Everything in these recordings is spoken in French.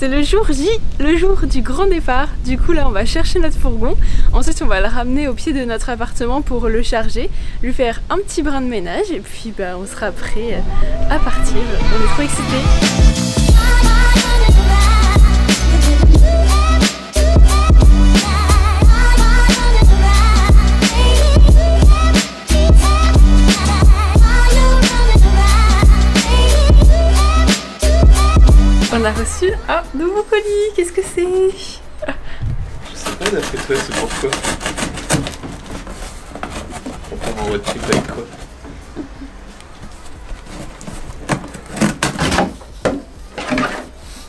C'est le jour J, le jour du grand départ. Du coup là on va chercher notre fourgon. Ensuite on va le ramener au pied de notre appartement pour le charger, lui faire un petit brin de ménage et puis bah, on sera prêt à partir. On est trop excités. On a reçu un nouveau colis, qu'est-ce que c'est? Je sais pas d'après toi, c'est pourquoi? On part en road trip avec quoi?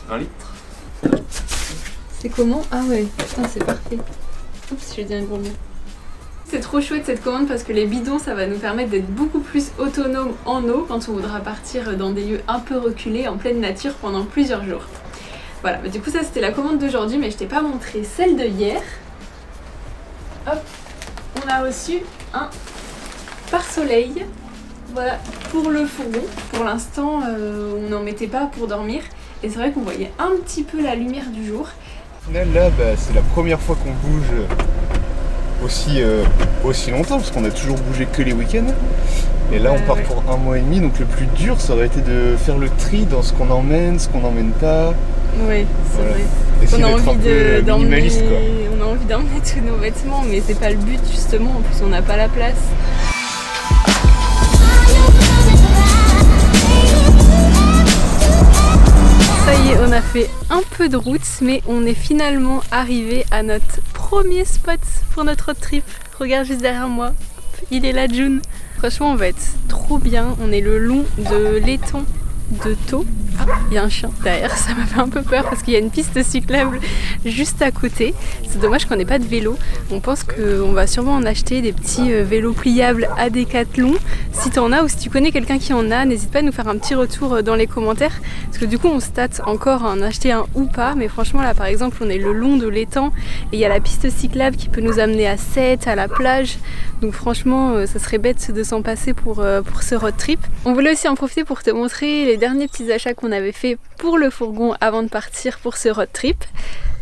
Un litre? C'est comment? Ah ouais, putain c'est parfait. Oups, j'ai dit un gros mot. C'est trop chouette cette commande parce que les bidons ça va nous permettre d'être beaucoup plus autonomes en eau quand on voudra partir dans des lieux un peu reculés en pleine nature pendant plusieurs jours. Voilà, bah, du coup ça c'était la commande d'aujourd'hui mais je t'ai pas montré celle de hier. Hop, on a reçu un pare-soleil, voilà, pour le fourgon. Pour l'instant on n'en mettait pas pour dormir et c'est vrai qu'on voyait un petit peu la lumière du jour. Là bah, c'est la première fois qu'on bouge aussi longtemps parce qu'on a toujours bougé que les week-ends et là on part pour 1 mois et demi, donc le plus dur ça aurait été de faire le tri dans ce qu'on emmène, ce qu'on n'emmène pas. Oui, c'est voilà. vrai. Essayer On a envie d'emmener tous nos vêtements mais c'est pas le but justement, en plus on n'a pas la place. Ça y est, on a fait un peu de route mais on est finalement arrivé à notre premier spot pour notre road trip. Regarde juste derrière moi, il est là June. Franchement on va être trop bien, on est le long de l'étang de Thau. Ah, il y a un chien derrière, ça m'a fait un peu peur parce qu'il y a une piste cyclable juste à côté. C'est dommage qu'on n'ait pas de vélo. On pense qu'on va sûrement en acheter des petits vélos pliables à Decathlon. Si tu en as ou si tu connais quelqu'un qui en a, n'hésite pas à nous faire un petit retour dans les commentaires. Parce que du coup on se tâte encore à en acheter un ou pas. Mais franchement là par exemple on est le long de l'étang et il y a la piste cyclable qui peut nous amener à Sète, à la plage. Donc franchement ça serait bête de s'en passer pour ce road trip. On voulait aussi en profiter pour te montrer les derniers petits achats qu'on avait fait pour le fourgon avant de partir pour ce road trip.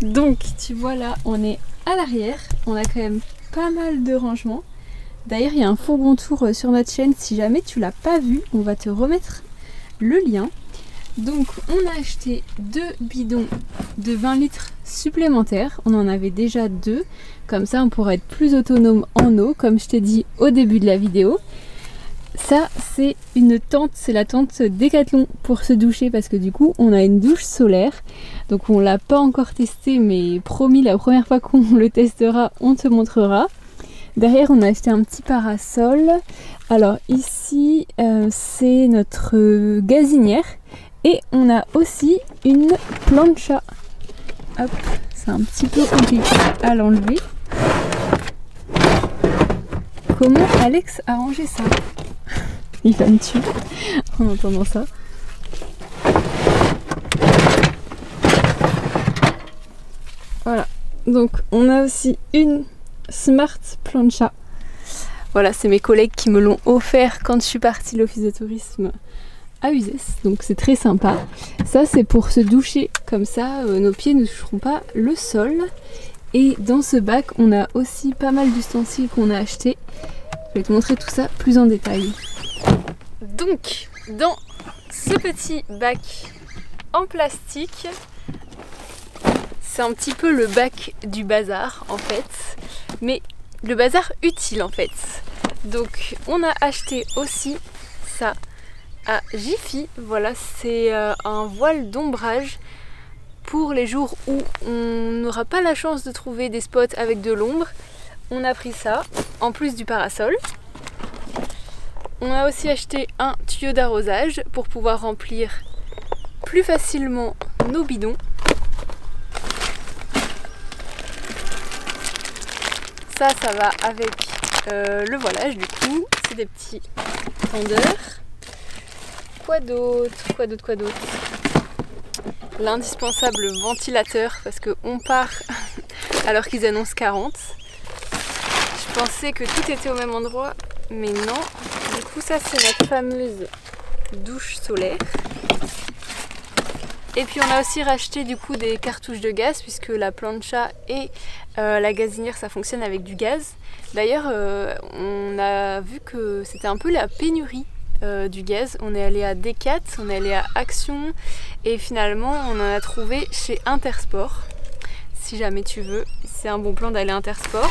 Donc tu vois là on est à l'arrière, on a quand même pas mal de rangements. D'ailleurs il y a un fourgon tour sur notre chaîne, si jamais tu l'as pas vu on va te remettre le lien. Donc on a acheté 2 bidons de 20 litres supplémentaires, on en avait déjà 2, comme ça on pourra être plus autonome en eau comme je t'ai dit au début de la vidéo. Ça c'est une tente, c'est la tente Decathlon pour se doucher parce que du coup on a une douche solaire. Donc on l'a pas encore testé mais promis la première fois qu'on le testera on te montrera. Derrière on a acheté un petit parasol. Alors ici c'est notre gazinière et on a aussi une plancha. Hop, c'est un petit peu compliqué à l'enlever. Comment Alex a rangé ça? Il va me tuer en entendant ça. Voilà, donc on a aussi une Smart Plancha. Voilà, c'est mes collègues qui me l'ont offert quand je suis partie l'office de tourisme à Uzès, donc c'est très sympa. Ça c'est pour se doucher, comme ça nos pieds ne toucheront pas le sol. Et dans ce bac on a aussi pas mal d'ustensiles qu'on a achetés. Je vais te montrer tout ça plus en détail. Donc dans ce petit bac en plastique, c'est un petit peu le bac du bazar en fait, mais le bazar utile en fait. Donc on a acheté aussi ça à Jiffy, voilà c'est un voile d'ombrage pour les jours où on n'aura pas la chance de trouver des spots avec de l'ombre. On a pris ça en plus du parasol. On a aussi acheté un tuyau d'arrosage pour pouvoir remplir plus facilement nos bidons. Ça va avec le voilage du coup. C'est des petits tendeurs. Quoi d'autre? L'indispensable ventilateur parce qu'on part alors qu'ils annoncent 40. Je pensais que tout était au même endroit, mais non. Du coup ça c'est notre fameuse douche solaire. Et puis on a aussi racheté du coup des cartouches de gaz puisque la plancha et la gazinière ça fonctionne avec du gaz. D'ailleurs on a vu que c'était un peu la pénurie du gaz. On est allé à Decat, on est allé à Action et finalement on en a trouvé chez Intersport. Si jamais tu veux, c'est un bon plan d'aller à Intersport.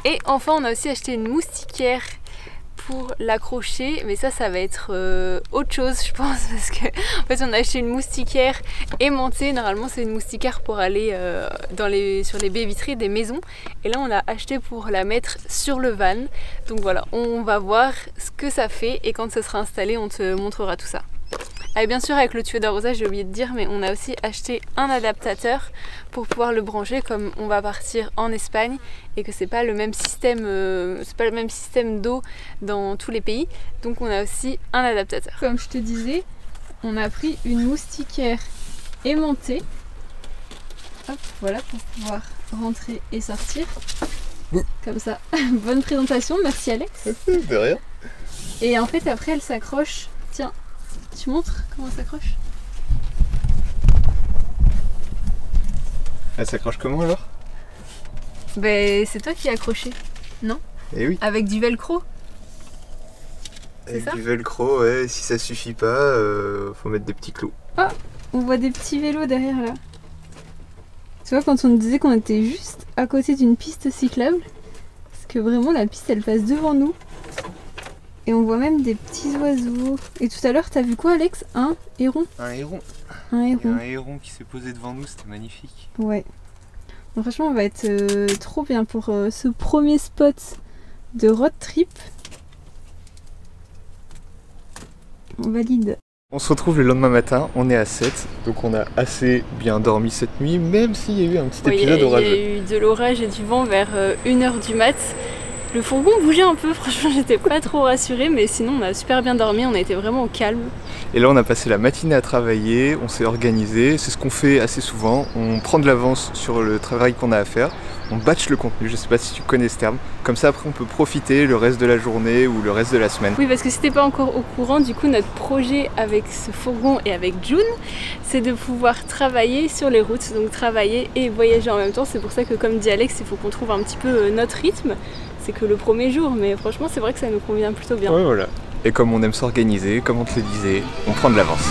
Et enfin on a aussi acheté une moustiquaire pour l'accrocher, mais ça va être autre chose je pense, parce que en fait on a acheté une moustiquaire aimantée. Normalement c'est une moustiquaire pour aller sur les baies vitrées des maisons, et là on l'a acheté pour la mettre sur le van. Donc voilà, on va voir ce que ça fait et quand ça sera installé on te montrera tout ça. Et bien sûr avec le tuyau d'arrosage, j'ai oublié de dire, mais on a aussi acheté un adaptateur pour pouvoir le brancher comme on va partir en Espagne et que c'est pas le même système d'eau dans tous les pays. Donc on a aussi un adaptateur. Comme je te disais, on a pris une moustiquaire aimantée. Hop, voilà, pour pouvoir rentrer et sortir. Comme ça. Bonne présentation, merci Alex. De rien. Et en fait après elle s'accroche. Tiens. Tu montres comment elle s'accroche? Elle s'accroche comment alors? Ben c'est toi qui as accroché, non? Eh oui. Avec du velcro? Avec du velcro, ouais, si ça suffit pas, faut mettre des petits clous. Ah, on voit des petits vélos derrière là. Tu vois, quand on disait qu'on était juste à côté d'une piste cyclable, parce que vraiment la piste elle passe devant nous. Et on voit même des petits oiseaux. Et tout à l'heure, t'as vu quoi Alex? Un héron? Un héron. Un héron. Il y a un héron qui s'est posé devant nous, c'était magnifique. Ouais. Donc, franchement, on va être trop bien pour ce premier spot de road trip. On valide. On se retrouve le lendemain matin, on est à 7, donc on a assez bien dormi cette nuit, même s'il y a eu un petit épisode orageux. Il y a eu de l'orage et du vent vers 1h du mat'. Le fourgon bougeait un peu, franchement j'étais pas trop rassurée, mais sinon on a super bien dormi, on a été vraiment au calme. Et là on a passé la matinée à travailler, on s'est organisé, c'est ce qu'on fait assez souvent, on prend de l'avance sur le travail qu'on a à faire, on batch le contenu, je sais pas si tu connais ce terme, comme ça après on peut profiter le reste de la journée ou le reste de la semaine. Oui, parce que si t'es pas encore au courant, du coup notre projet avec ce fourgon et avec June, c'est de pouvoir travailler sur les routes, donc travailler et voyager en même temps. C'est pour ça que comme dit Alex, il faut qu'on trouve un petit peu notre rythme. C'est que le premier jour, mais franchement c'est vrai que ça nous convient plutôt bien. Ouais, voilà. Et comme on aime s'organiser, comme on te le disait, on prend de l'avance.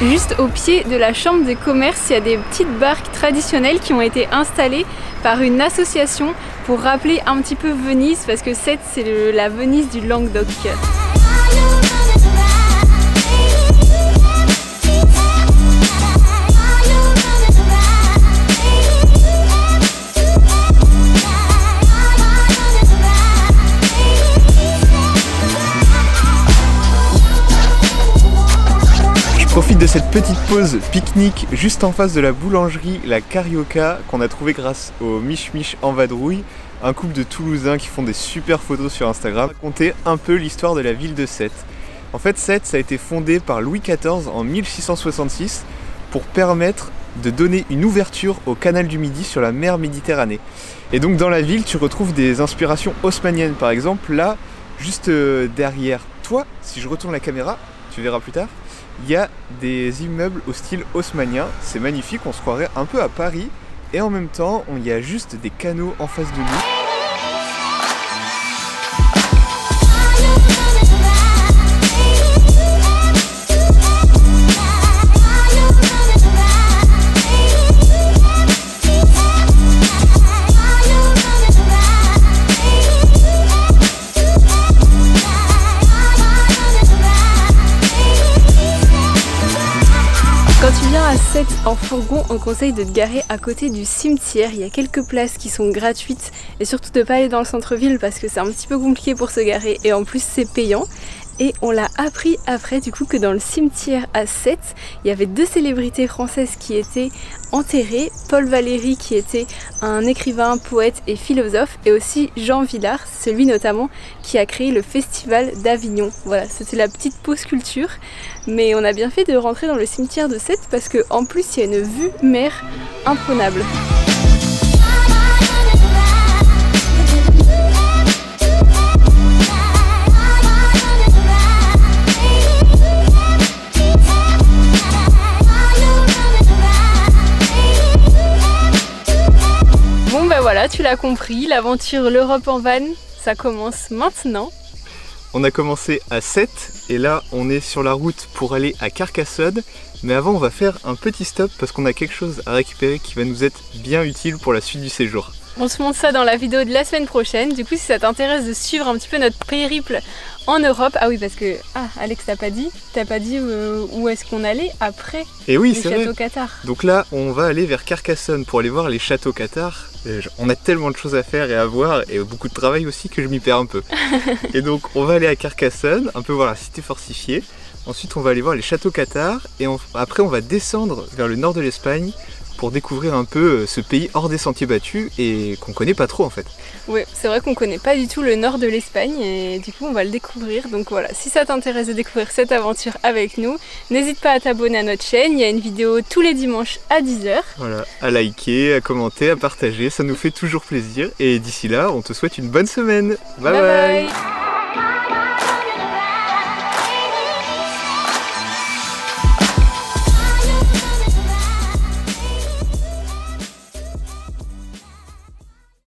Juste au pied de la chambre de commerce, il y a des petites barques traditionnelles qui ont été installées par une association pour rappeler un petit peu Venise, parce que Sète c'est la Venise du Languedoc. Profite de cette petite pause pique-nique juste en face de la boulangerie La Carioca qu'on a trouvé grâce au Mich Mich en vadrouille, un couple de Toulousains qui font des super photos sur Instagram. Raconter un peu l'histoire de la ville de Sète. En fait, Sète ça a été fondé par Louis XIV en 1666 pour permettre de donner une ouverture au canal du Midi sur la mer Méditerranée. Et donc dans la ville tu retrouves des inspirations haussmanniennes, par exemple là juste derrière toi, si je retourne la caméra, tu verras plus tard, il y a des immeubles au style haussmannien, c'est magnifique, on se croirait un peu à Paris et en même temps il y a juste des canaux en face de nous. Quand tu viens à Sète en fourgon, on conseille de te garer à côté du cimetière. Il y a quelques places qui sont gratuites et surtout de ne pas aller dans le centre-ville parce que c'est un petit peu compliqué pour se garer et en plus c'est payant. Et on l'a appris après du coup que dans le cimetière à Sète, il y avait 2 célébrités françaises qui étaient enterrées. Paul Valéry qui était un écrivain, poète et philosophe, et aussi Jean Vilar, celui notamment qui a créé le festival d'Avignon. Voilà, c'était la petite pause culture. Mais on a bien fait de rentrer dans le cimetière de Sète parce qu'en plus il y a une vue mer imprenable. Bon bah voilà, tu l'as compris, l'aventure l'Europe en van, ça commence maintenant. On a commencé à Sète et là on est sur la route pour aller à Carcassonne. Mais avant on va faire un petit stop parce qu'on a quelque chose à récupérer qui va nous être bien utile pour la suite du séjour. On se montre ça dans la vidéo de la semaine prochaine. Du coup, si ça t'intéresse de suivre un petit peu notre périple en Europe. Ah oui, parce que Alex t'as pas dit où est-ce qu'on allait après et oui, les châteaux cathares. Donc là on va aller vers Carcassonne pour aller voir les châteaux cathares. On a tellement de choses à faire et à voir et beaucoup de travail aussi que je m'y perds un peu. Et donc on va aller à Carcassonne, un peu voir la cité fortifiée. Ensuite on va aller voir les châteaux cathares et après on va descendre vers le nord de l'Espagne pour découvrir un peu ce pays hors des sentiers battus et qu'on connaît pas trop en fait. Oui, c'est vrai qu'on connaît pas du tout le nord de l'Espagne et du coup on va le découvrir. Donc voilà, si ça t'intéresse de découvrir cette aventure avec nous, n'hésite pas à t'abonner à notre chaîne, il y a une vidéo tous les dimanches à 10h. Voilà, à liker, à commenter, à partager, ça nous fait toujours plaisir. Et d'ici là, on te souhaite une bonne semaine. Bye bye, bye.